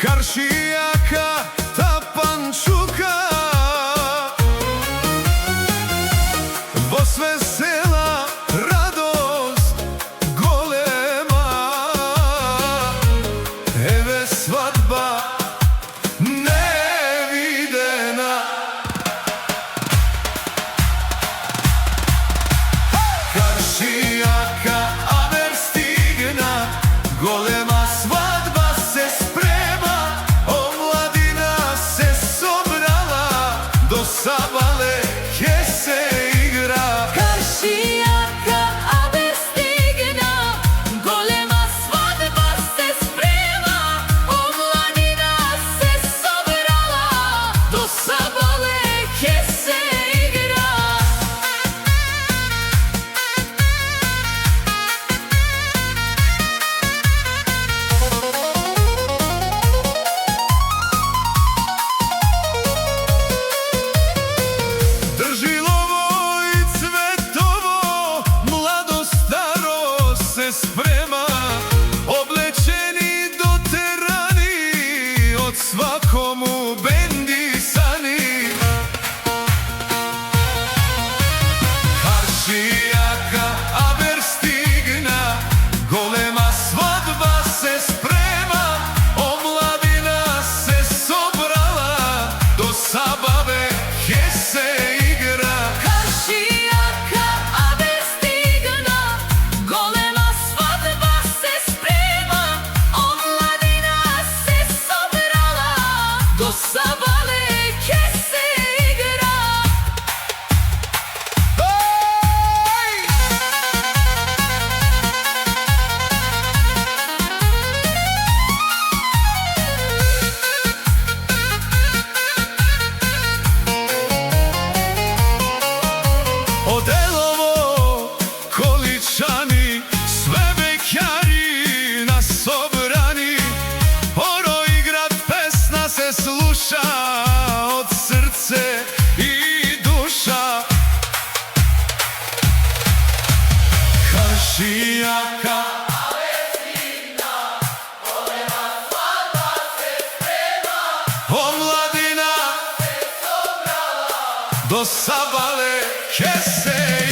Karšijaka, Tapančuka, во све села радост голема. Еве свадба невидена. Karšijaka, Aver стигна, голема свадба се спрема. Омладина се собрала, до Сабале ќе се игра. Karšijaka, Aver стигна, голема свадба се спрема. Омладина се собрала, до Сабале ќе се игра. Држилово и цветово, младо старо се спрема. Облечени дотерани, од свакому бендисани. Karšijaka, Aver стигна, голема свадба се спрема. Омладина се собрала, до Сабаве ќе се игра. Karšijaka, Aver стигна, голема свадба се спрема. Омладина се собрала, до Сабале ќе се игра. Оделово, количани, све беќари насобрани. Оро играт, песна се слуша, од срце и душа. Karšijaka, омладина до Сабале ќе се